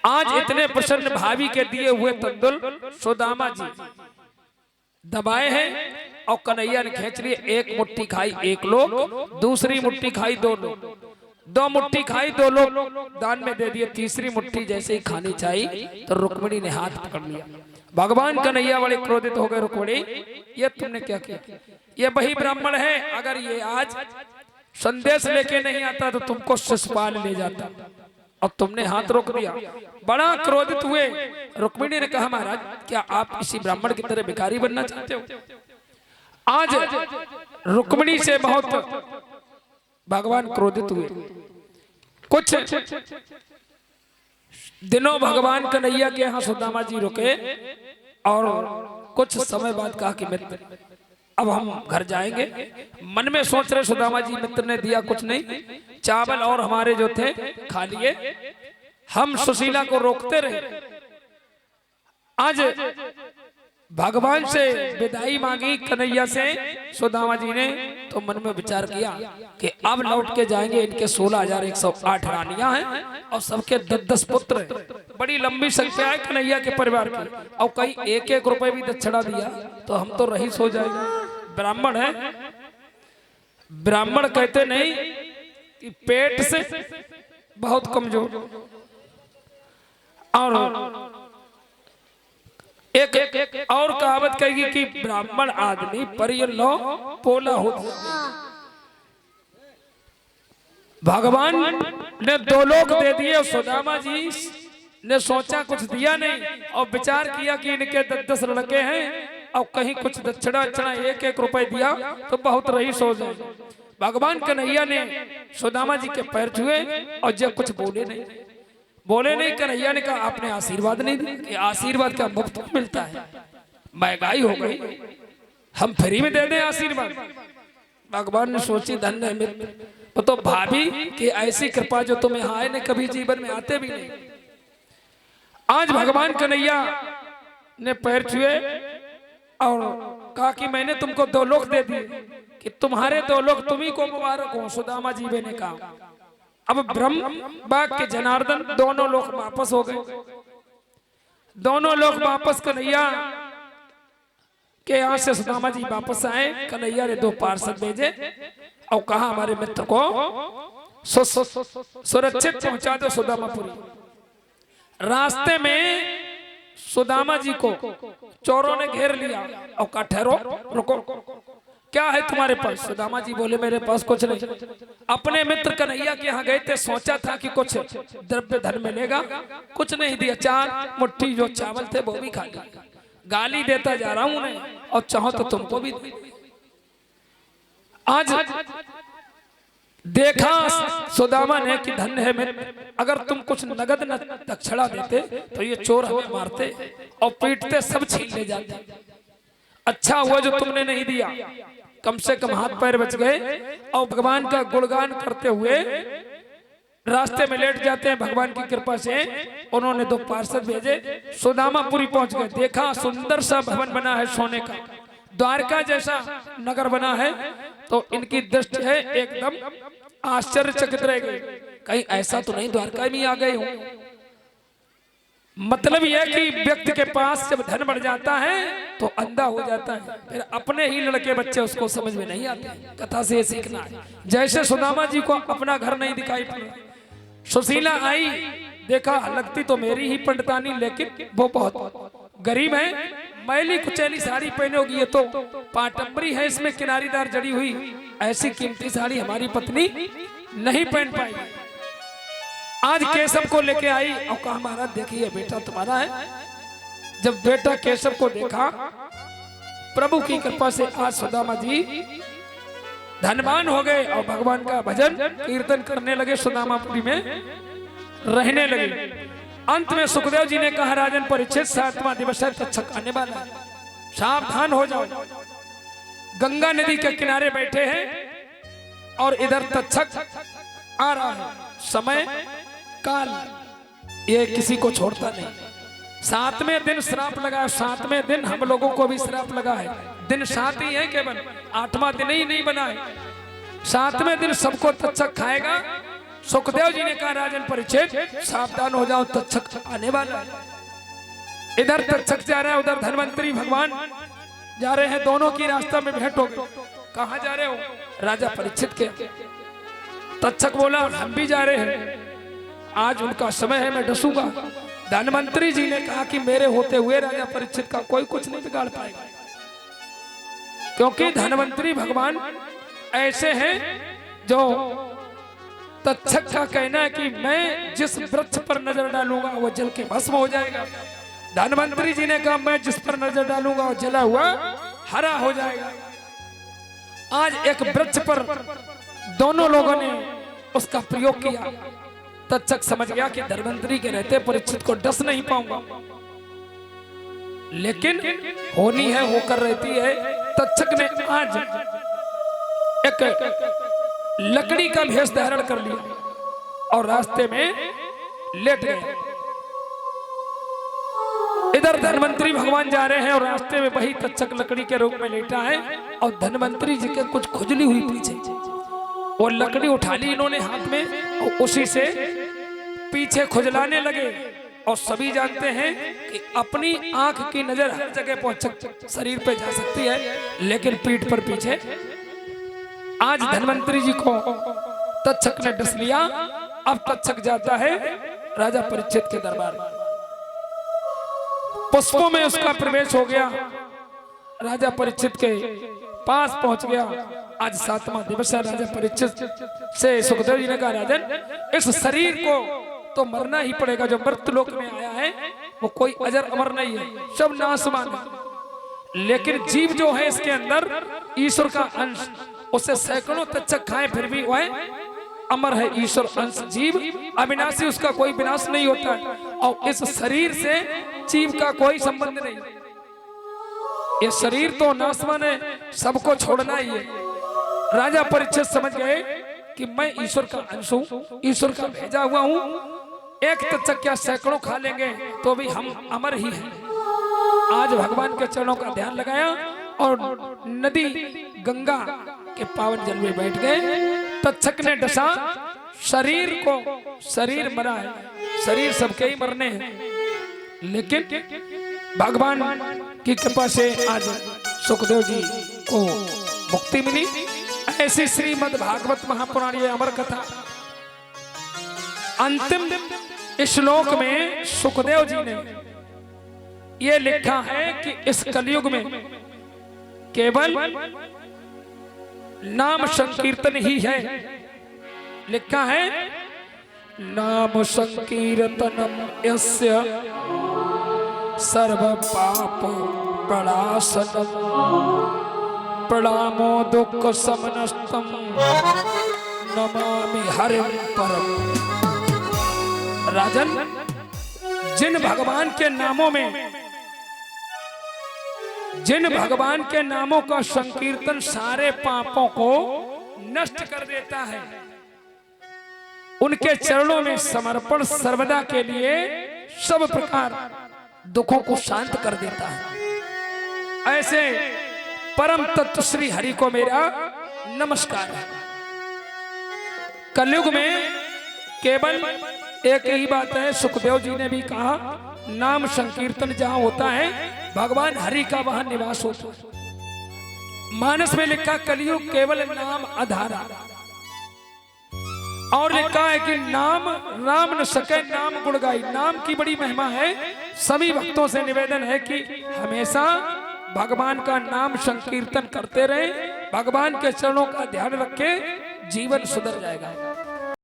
आज इतने प्रसन्न भाभी के दिए हुए तंदुल सुदामा जी दबाए हैं और कन्हैया ने खींच लिए। एक मुट्ठी खाई एक लोग, दूसरी मुट्ठी खाई दो लोग, दो मुट्ठी खाई दो लोग दान में दे दिए। तीसरी मुट्ठी जैसे ही खानी चाहिए तो रुक्मिणी ने हाथ पकड़ लिया। भगवान कन्हैया बड़े क्रोधित हो गए। रुक्मिणी, ये तुमने क्या किया? ये वही ब्राह्मण है, अगर ये आज संदेश लेके नहीं आता तो तुमको शिशुपाल ले जाता, और तुमने हाथ रोक दिया। बड़ा क्रोधित हुए। रुक्मिणी ने कहा, महाराज क्या आप इसी ब्राह्मण की तरह भिखारी बनना चाहते हो? आज रुक्मिणी से बहुत भगवान क्रोधित हुए। कुछ दिनों भगवान कन्हैया के यहाँ सुदामा जी रुके और कुछ समय बाद कहा कि मित्र अब हम घर जाएंगे। मन में सोच रहे सुदामा जी मित्र ने दिया कुछ नहीं, चावल और हमारे जो थे खा लिए, हम सुशीला को रोकते रहे। आज भगवान से विदाई मांगी कन्हैया से सुदामा जी ने, तो मन में विचार किया कि अब लौट के जाएंगे। इनके 16,108 रानियां हैं और सबके 10-10 पुत्र हैं। बड़ी लंबी संख्या है कन्हैया के परिवार की, और कई 1-1 रुपए भी दक्षिणा दिया तो हम तो रईस हो जाएंगे। ब्राह्मण है, ब्राह्मण कहते नहीं कि पेट से बहुत कमजोर, और एक और कहावत कहेगी कि ब्राह्मण आदमी परिय लो पोला होता। भगवान ने 2 लोक दे दिए और सुदामा जी ने सोचा कुछ दिया नहीं, और विचार किया कि इनके 10-10 लड़के हैं और कहीं कुछ दक्षिणा 1-1 रुपए दिया तो बहुत रईस हो जाए। भगवान कन्हैया ने सुदामा जी के पैर छुए और जब कुछ बोले नहीं। कन्हैया ने कहा, आपने आशीर्वाद नहीं दिया। आशीर्वाद क्या मुफ्त मिलता है? महंगाई हो गई, हम फ्री में दे दें आशीर्वाद? भगवान ने सोची धन्य है मित्र, तो भाभी कि ऐसी कृपा जो तुम्हें आए ने कभी जीवन में आते भी नहीं। आज भगवान कन्हैया ने पैर छुए और कहा कि मैंने तुमको 2 लोक दे दिए, कि तुम्हारे 2 लोक तुम्ही को मुबारक हो। सुदामा जी ने कहा। अब ब्रह्म बाग के जनार्दन दोनों लोग वापस हो गए। दोनों लोग वापस कन्हैया के यहाँ से सुदामा जी वापस आए। कन्हैया ने 2 पार्षद भेजे और कहा हमारे मित्र को सुरक्षित पहुंचा दो सुदामापुरी। रास्ते में सुदामा जी को चोरों ने घेर लिया और कहा ठहरो, रुको, क्या है तुम्हारे पास? सुदामा जी बोले मेरे पास कुछ नहीं। अपने मित्र कन्हैया के यहाँ गए थे, सोचा था कि कुछ द्रव्य धन मिलेगा, कुछ नहीं दिया। 4 मुट्ठी जो चावल थे वो भी खा लिया। गाली देता जा रहा हूं उन्हें, और चाहो तो तुमको भी। आज देखा सुदामा ने कि धन्य है मित्र, अगर तुम कुछ नगद न दक्षिणा देते तो ये चोर हमें मारते और पीटते, सब छीन ले जाते। अच्छा हुआ जो तुमने नहीं दिया, कम से कम हाथ पैर बच गए। और भगवान का गुणगान करते हुए रास्ते में लेट जाते हैं। भगवान की कृपा से उन्होंने 2 पार्षद भेजे, सुदामापुरी पहुंच गए। देखा सुंदर सा भवन बना है सोने का, द्वारका जैसा नगर बना है। तो इनकी दृष्टि है एकदम आश्चर्यचकित रह गई, कहीं ऐसा तो नहीं द्वारका में आ गए हूं। मतलब यह कि व्यक्ति के पास जब धन बढ़ जाता है तो अंधा हो जाता है, फिर अपने ही लड़के बच्चे उसको समझ में नहीं आते। कथा से सीखना है। जैसे सुदामा जी को अपना घर नहीं दिखाई पड़ा, सुशीला आई, देखा लगती तो मेरी ही पंडितानी, लेकिन वो बहुत गरीब है, मैली कुचैली साड़ी पहने होगी, ये तो पाटंबरी है, इसमें किनारीदार जड़ी हुई, ऐसी कीमती साड़ी हमारी पत्नी नहीं पहन पाएगी। आज केशव को लेके आई और कहा महाराज देखिए बेटा तुम्हारा है। जब बेटा केशव को देखा, प्रभु की कृपा से आज सुदामा जी धनवान हो गए और भगवान का भजन कीर्तन करने लगे, सुदामापुरी में रहने लगे। अंत में सुखदेव जी ने कहा राजन परीक्षित 7वां दिवस है, तक्षक आने वाला है, सावधान हो जाओ। गंगा नदी के किनारे बैठे हैं और इधर तक्षक आ रहा है। समय काल ये किसी को छोड़ता नहीं। 7वें दिन श्राप लगा, 7वें दिन हम लोगों को भी श्राप लगा है। दिन 7 ही है, केवल 8वां दिन ही नहीं बना है। 7वें दिन सबको तक्षक खाएगा, सुखदेव जी ने कहा राजन परीक्षित सावधान हो जाओ, तक्षक आने वाला है। इधर तक्षक जा रहा है, उधर धन्वंतरी भगवान जा रहे हैं, दोनों की रास्ता में भेंट हो गई। कहाँ जा रहे हो? राजा परीक्षित के। तक्षक बोला हम भी जा रहे हैं, आज उनका समय है, मैं डसूंगा। धन्वंतरी जी ने कहा कि मेरे होते हुए राजा परीक्षित का कोई कुछ नहीं बिगाड़ पाएगा, क्योंकि धन्वंतरी भगवान ऐसे हैं जो तक्षक का कहना है कि मैं जिस वृक्ष पर नजर डालूंगा वो जल के भस्म हो जाएगा। धन्वंतरी जी ने कहा मैं जिस पर नजर डालूंगा वो जला हुआ हरा हो जाएगा। आज एक वृक्ष पर दोनों लोगों ने उसका प्रयोग किया। तक्षक समझ गया कि धन्वंतरी के रहते परीक्षित को डस नहीं पाऊंगा, लेकिन होनी है होकर रहती है। तक्षक ने आज एक लकड़ी का भेष धारण कर लिया और रास्ते में लेट गए। इधर धन्वंतरी भगवान जा रहे हैं और रास्ते में वही तक्षक लकड़ी के रूप में लेटा है और धन्वंतरी जी के कुछ खुजली हुई पीछे, वो लकड़ी उठा ली इन्होंने हाथ में और उसी से पीछे खुजलाने लगे। और सभी जानते हैं कि अपनी आंख की नजर हर जगह पहुंच शरीर पे जा सकती है, लेकिन पीठ पर पीछे। आज धन्वंतरी जी को तक्षक ने डस लिया। अब तक्षक जाता है राजा परीक्षित के दरबार में, पुष्पों में उसका प्रवेश हो गया, राजा परीक्षित के पास पहुंच गया। आज 7वां दिवस है। राजा परीक्षित से सुखदेव जी ने कहा राजन इस शरीर को तो मरना ही पड़ेगा, जो मृत्युलोक में आया है वो कोई अजर अमर नहीं है, सब नाशवान है। लेकिन जीव जो है इसके अंदर ईश्वर का अंश, उसे सैकड़ों तक्षक खाए फिर भी वह अमर है। ईश्वर अंश जीव अविनाशी, उसका कोई विनाश नहीं होता है। और इस शरीर से जीव का कोई संबंध नहीं, ये शरीर तो नाशवान है, सबको छोड़ना ही है। राजा परीक्षित समझ गए कि मैं ईश्वर का अंश हूं, ईश्वर का भेजा हुआ हूं। एक तक्षक क्या सैकड़ों खा लेंगे तो भी हम अमर ही हैं। आज भगवान के चरणों का ध्यान लगाया और नदी गंगा के पावन जल में बैठ गए। तक्षक ने डसा शरीर को, शरीर मरा है, शरीर सबके ही मरने हैं, लेकिन भगवान की कृपा से आज सुखदेव जी को मुक्ति मिली। ऐसी श्रीमद् भागवत महापुराण ये अमर कथा। अंतिम श्लोक में सुखदेव जी ने ये लिखा है कि इस कलयुग में केवल नाम संकीर्तन ही है। लिखा है नाम संकीर्तनम यस्य सर्व पाप प्रणाशनम प्रणामो दुख समनस्तम नमामि हरिं परम। राजन जिन भगवान के नामों में, जिन भगवान के नामों का संकीर्तन सारे पापों को नष्ट कर देता है, उनके चरणों में समर्पण सर्वदा के लिए सब प्रकार दुखों को शांत कर देता है। ऐसे परम तत्व श्री हरि को मेरा नमस्कार है। कलयुग में केवल एक ही बात है, सुखदेव जी ने भी कहा नाम संकीर्तन जहां होता है भगवान हरि का वहां निवास होता है। मानस में लिखा कलयुग केवल नाम आधारा, और लिखा है कि नाम राम न सके नाम गुण गाई। नाम की बड़ी महिमा है। सभी भक्तों से निवेदन है कि हमेशा भगवान का नाम संकीर्तन करते रहे, भगवान के चरणों का ध्यान रखें, जीवन सुधर जाएगा।